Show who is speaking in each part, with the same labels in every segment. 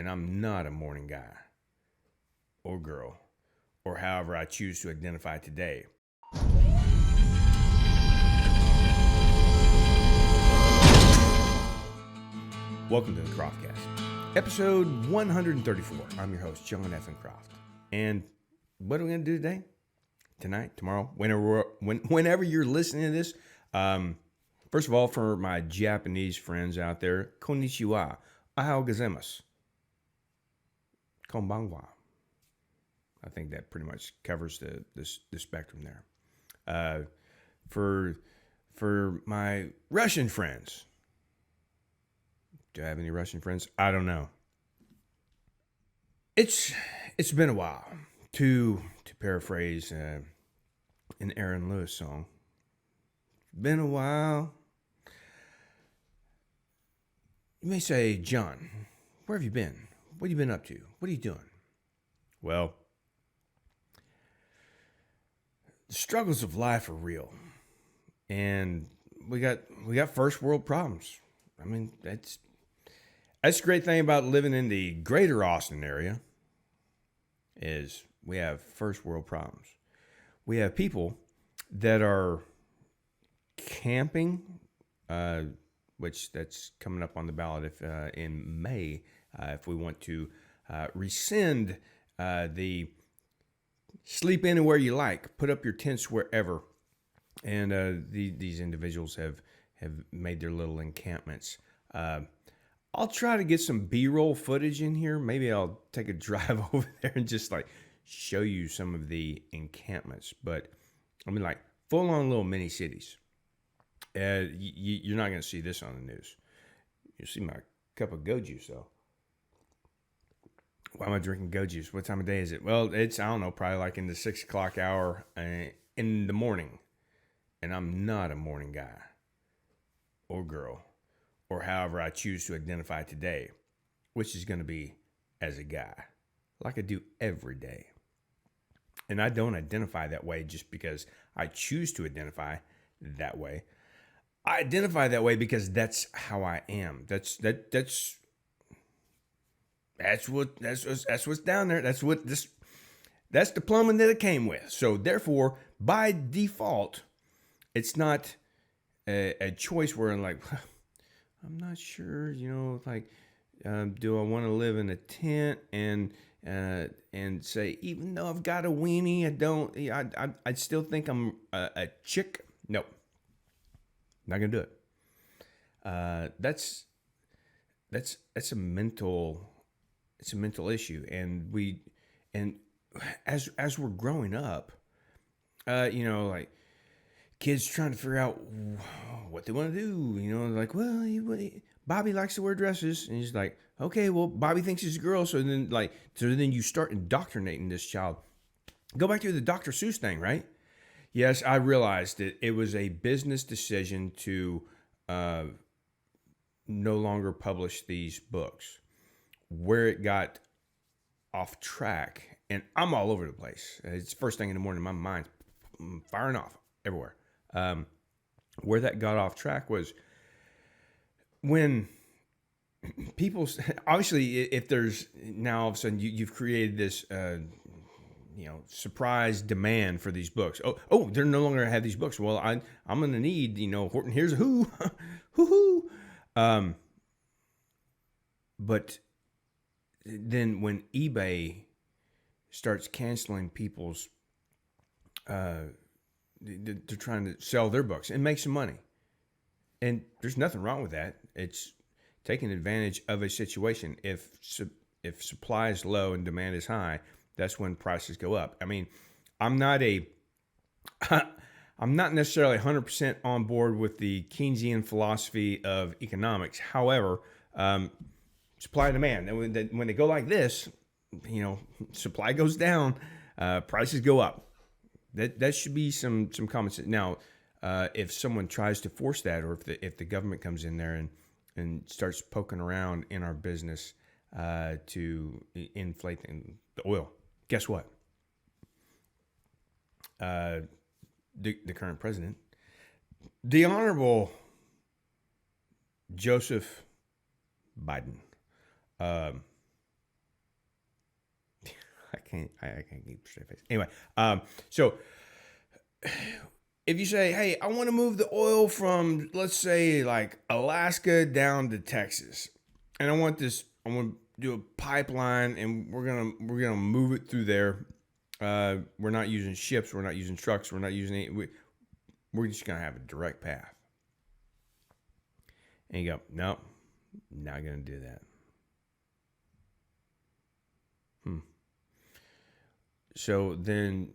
Speaker 1: and I'm not a morning guy or girl, or however I choose to identify today. Welcome to the CroftCast, episode 134. I'm your host, John FN Croft. And what are we going to do today? Tonight, tomorrow, whenever you're listening to this. First of all, for my Japanese friends out there, konnichiwa, ohayou gozaimasu, konbanwa. I think that pretty much covers the spectrum there. For my Russian friends, do I have any Russian friends? I don't know. It's been a while. To paraphrase an Aaron Lewis song, been a while. You may say, John, where have you been? What have you been up to? What are you doing? Well, the struggles of life are real, and we got first world problems. I mean, that's the great thing about living in the greater Austin area is we have first world problems. We have people that are camping, which that's coming up on the ballot if in May, if we want to rescind the sleep anywhere you like, put up your tents wherever. And these individuals have made their little encampments. I'll try to get some B-roll footage in here. Maybe I'll take a drive over there and just like show you some of the encampments. But I mean, like full-on little mini cities. You're not going to see this on the news. You'll see my cup of go juice, though. Why am I drinking go juice? What time of day is it? Well, it's, I don't know, probably like in the 6 o'clock hour in the morning. And I'm not a morning guy or girl, or however I choose to identify today, which is going to be as a guy, like I do every day. And I don't identify that way just because I choose to identify that way. I identify that way because that's how I am. That's what's down there. That's the plumbing that it came with. So therefore, by default, it's not a choice where I'm like, I'm not sure, like, do I want to live in a tent and say, even though I've got a weenie, I still think I'm a chick. Nope. Not gonna do it. That's a mental issue, and as we're growing up, like kids trying to figure out what they want to do. Like, well, Bobby likes to wear dresses, and he's like, okay, well, Bobby thinks he's a girl, so then you start indoctrinating this child. Go back to the Dr. Seuss thing, right? Yes, I realized that it was a business decision to no longer publish these books. Where it got off track, and I'm all over the place. It's first thing in the morning, my mind's firing off everywhere. Where that got off track was when people, obviously, if there's now all of a sudden you've created this surprise demand for these books. Oh, they're no longer have these books. Well, I'm going to need, Horton Hears a Who, hoo. But then when eBay starts canceling people's, they're trying to sell their books and make some money. And there's nothing wrong with that. It's taking advantage of a situation. If supply is low and demand is high, that's when prices go up. I mean, I'm not necessarily 100% on board with the Keynesian philosophy of economics. However, supply and demand. And when they go like this, supply goes down, prices go up. That should be some common sense. Now, if someone tries to force that, or if the government comes in there and starts poking around in our business to inflate the oil, guess what? The current president, the Honorable Joseph Biden, I can't keep a straight face. Anyway, so if you say, hey, I want to move the oil from, let's say, like Alaska down to Texas, and I want to do a pipeline, and we're gonna move it through there. We're not using ships, we're not using trucks, we're not using we're just gonna have a direct path. And you go, nope, not gonna do that. So then,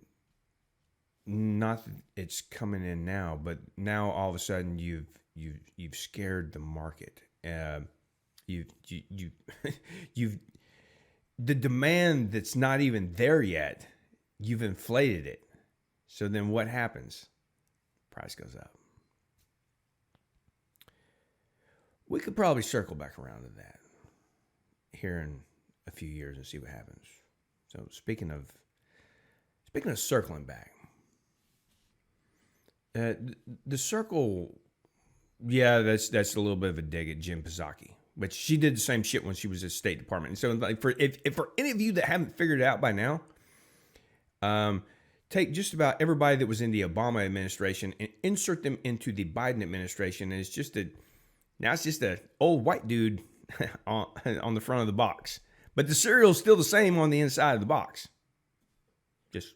Speaker 1: not that it's coming in now, but now all of a sudden you've scared the market. You've the demand that's not even there yet. You've inflated it. So then what happens? Price goes up. We could probably circle back around to that here in a few years and see what happens. So speaking of circling back, the circle, yeah, that's a little bit of a dig at Jim Psaki, but she did the same shit when she was at State Department. And so, like, for any of you that haven't figured it out by now, take just about everybody that was in the Obama administration and insert them into the Biden administration, and it's just an old white dude on the front of the box, but the cereal's still the same on the inside of the box. Just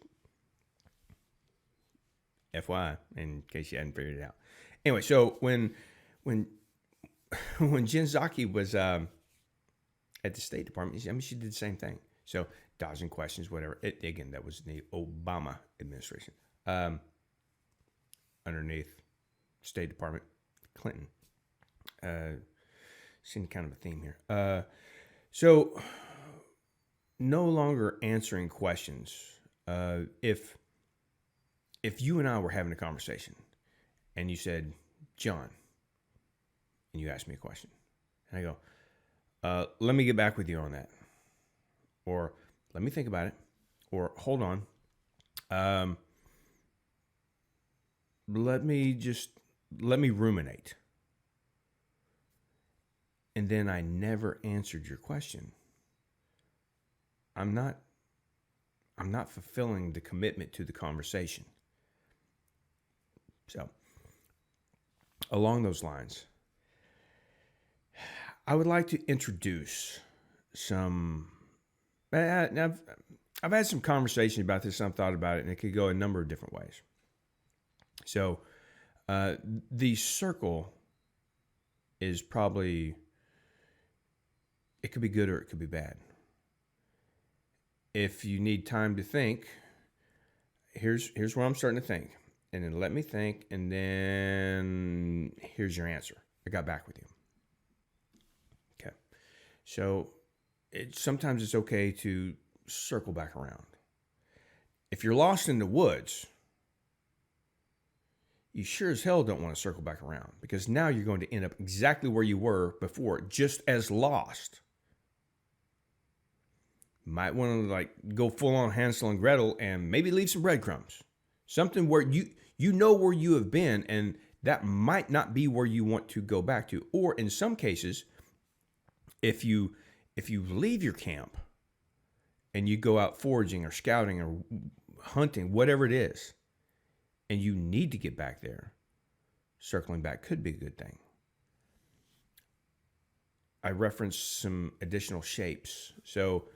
Speaker 1: FYI, in case you hadn't figured it out. Anyway, so when Jen Psaki was at the State Department, I mean, she did the same thing. So dodging questions, whatever. Again, that was the Obama administration. Underneath State Department, Clinton. Seeing kind of a theme here. So no longer answering questions. If you and I were having a conversation and you said, John, and you asked me a question, and I go, let me get back with you on that. Or let me think about it. Or hold on. Let me ruminate. And then I never answered your question. I'm not fulfilling the commitment to the conversation. So, along those lines, I would like to introduce some. I've had some conversation about this. I've thought about it, and it could go a number of different ways. So, the circle is probably, it could be good or it could be bad. If you need time to think, here's where I'm starting to think. And then let me think, and then here's your answer. I got back with you. Okay. So sometimes it's okay to circle back around. If you're lost in the woods, you sure as hell don't want to circle back around, because now you're going to end up exactly where you were before, just as lost. Might want to go full on Hansel and Gretel and maybe leave some breadcrumbs. Something where you know where you have been, and that might not be where you want to go back to. Or in some cases, if you leave your camp and you go out foraging or scouting or hunting, whatever it is, and you need to get back there, circling back could be a good thing. I referenced some additional shapes. So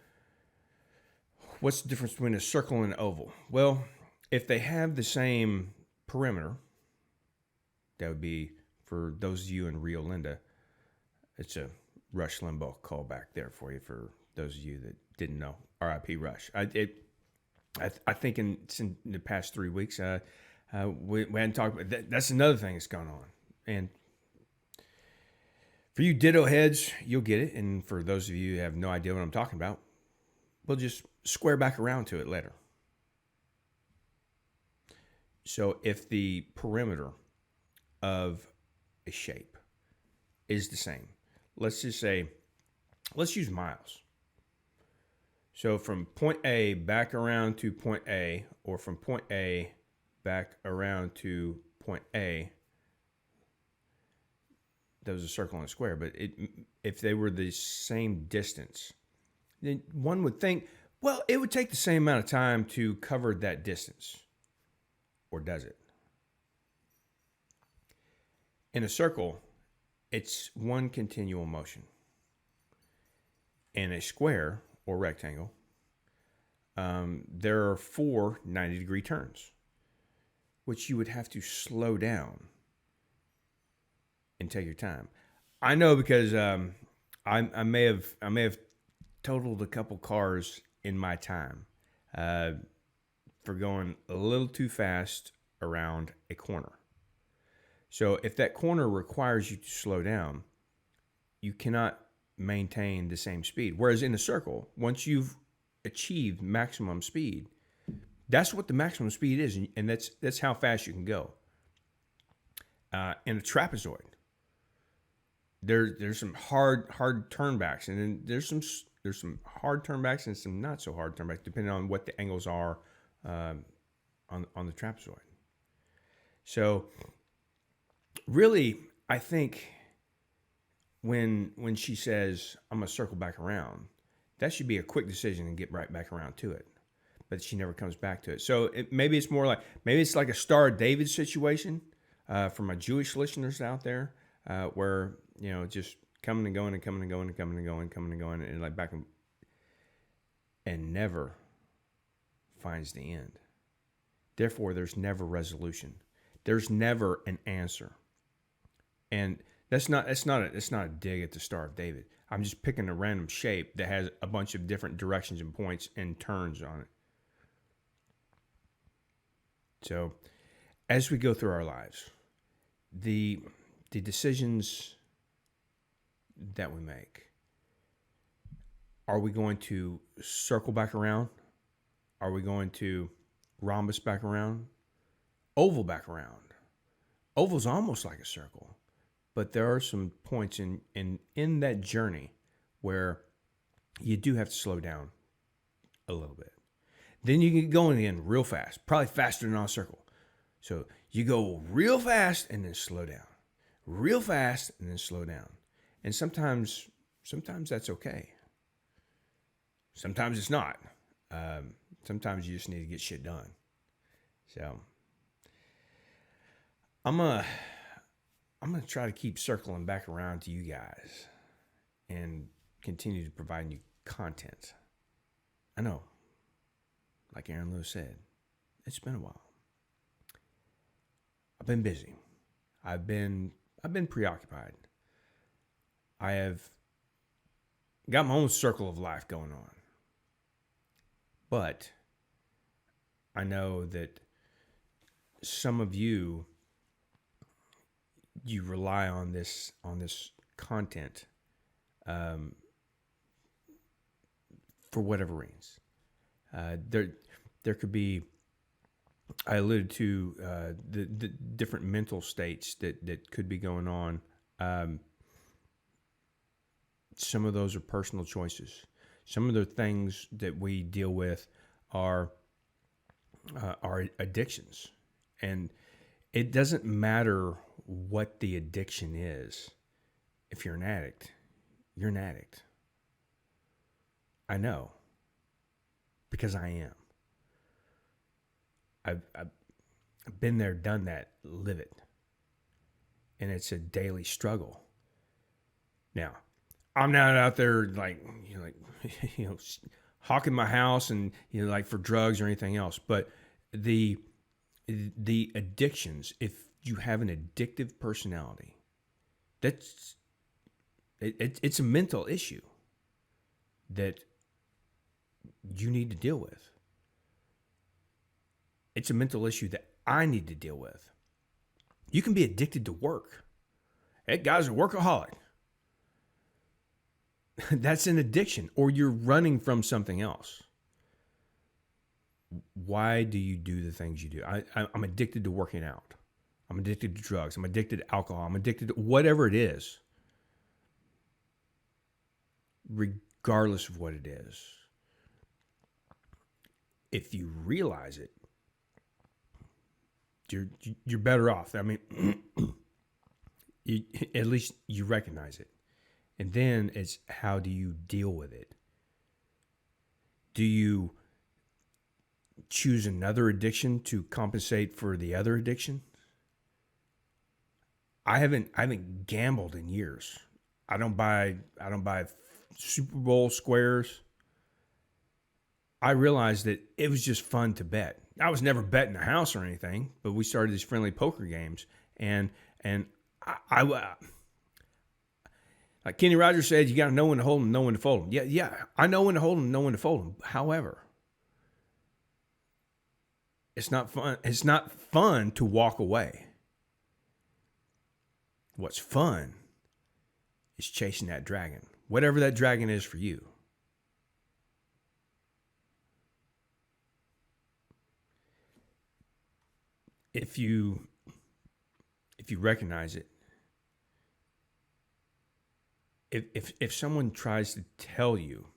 Speaker 1: what's the difference between a circle and an oval? Well, if they have the same perimeter, that would be, for those of you in Rio Linda, it's a Rush Limbaugh callback there for you, for those of you that didn't know. R.I.P. Rush. I think in the past 3 weeks, we hadn't talked about that. That's another thing that's gone on. And for you ditto heads, you'll get it. And for those of you who have no idea what I'm talking about, we'll just square back around to it later. So if the perimeter of a shape is the same, let's just say, let's use miles. So from point A back around to point A, or from point A back around to point A, that was a circle and a square. But if they were the same distance, then one would think, Well, it would take the same amount of time to cover that distance. Or does it? In a circle, it's one continual motion. In a square or rectangle, there are 4 90-degree turns, which you would have to slow down and take your time. I know because I may have totaled a couple cars in my time for going a little too fast around a corner. So if that corner requires you to slow down, you cannot maintain the same speed. Whereas in a circle, once you've achieved maximum speed, that's what the maximum speed is, and that's how fast you can go. In a trapezoid, there's some hard turnbacks, and then there's some hard turnbacks and some not so hard turnbacks, depending on what the angles are on the trapezoid. So really, I think when she says, I'm going to circle back around, that should be a quick decision and get right back around to it. But she never comes back to it. So maybe it's like a Star of David situation for my Jewish listeners out there, where, just coming and going and coming and going and coming and going, coming and going, and like back and never finds the end. Therefore, there's never resolution. There's never an answer. And it's not a dig at the Star of David. I'm just picking a random shape that has a bunch of different directions and points and turns on it. So, as we go through our lives, the decisions that we make, are we going to circle back around? Are we going to rhombus back around? Oval back around? Oval's almost like a circle, but there are some points in that journey where you do have to slow down a little bit. Then you get going again real fast, probably faster than on a circle. So you go real fast and then slow down, real fast and then slow down. And sometimes that's okay. Sometimes it's not. Sometimes you just need to get shit done. So I'm gonna try to keep circling back around to you guys and continue to provide you content. I know, like Aaron Lewis said, it's been a while. I've been busy. I've been preoccupied. I have got my own circle of life going on. But I know that some of you rely on this content for whatever reasons. There could be, I alluded to the different mental states that could be going on. Some of those are personal choices. Some of the things that we deal with are addictions, and it doesn't matter what the addiction is. If you're an addict, you're an addict. I know, because I am. I've been there, done that, live it, and it's a daily struggle. Now, I'm not out there hawking my house and for drugs or anything else. But the addictions, if you have an addictive personality, it's a mental issue that you need to deal with. It's a mental issue that I need to deal with. You can be addicted to work. That guy's a workaholic. That's an addiction, or you're running from something else. Why do you do the things you do? I'm addicted to working out. I'm addicted to drugs. I'm addicted to alcohol. I'm addicted to whatever it is. Regardless of what it is. If you realize it, you're better off. I mean, at least you recognize it. And then it's, how do you deal with it? Do you choose another addiction to compensate for the other addiction? I haven't gambled in years. I don't buy Super Bowl squares. I realized that it was just fun to bet. I was never betting the house or anything, but we started these friendly poker games, and I like Kenny Rogers said, you got to know when to hold them, know when to fold them. Yeah, I know when to hold them, know when to fold them. However, it's not fun. It's not fun to walk away. What's fun is chasing that dragon, whatever that dragon is for you. If you recognize it, if someone tries to tell you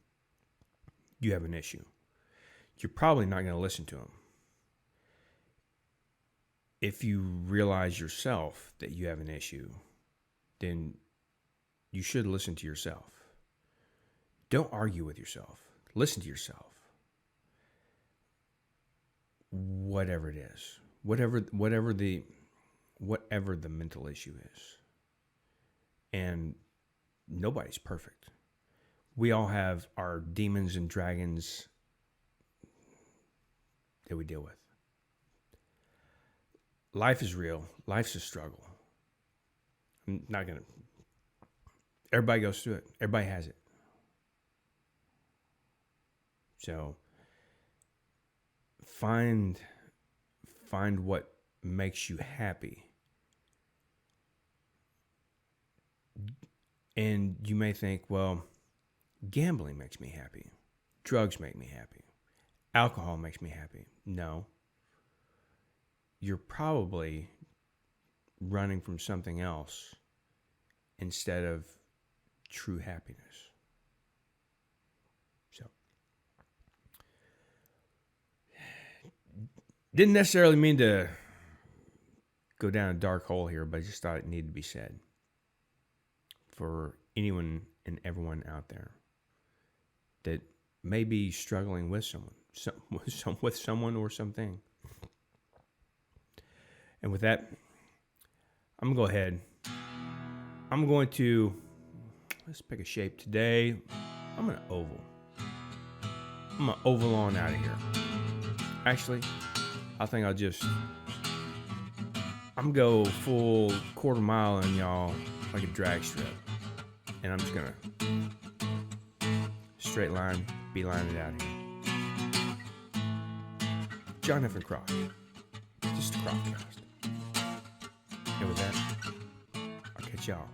Speaker 1: you have an issue, you're probably not going to listen to them. If you realize yourself that you have an issue, then you should listen to yourself. Don't argue with yourself. Listen to yourself. Whatever it is, whatever the mental issue is. And nobody's perfect. We all have our demons and dragons that we deal with. Life is real. Life's a struggle. I'm not going to... Everybody goes through it. Everybody has it. So find what makes you happy. And you may think, well, gambling makes me happy. Drugs make me happy. Alcohol makes me happy. No. You're probably running from something else instead of true happiness. So, didn't necessarily mean to go down a dark hole here, but I just thought it needed to be said for anyone and everyone out there that may be struggling with with someone or something. And with that, I'm going to go ahead. I'm going to, let's pick a shape today. I'm going to oval. I'm going to oval on out of here. Actually, I think I'm go full quarter mile on y'all like a drag strip. And I'm just going to straight line, beeline it out here. John FN Croft. Just a CroftCast. And with that, I'll catch y'all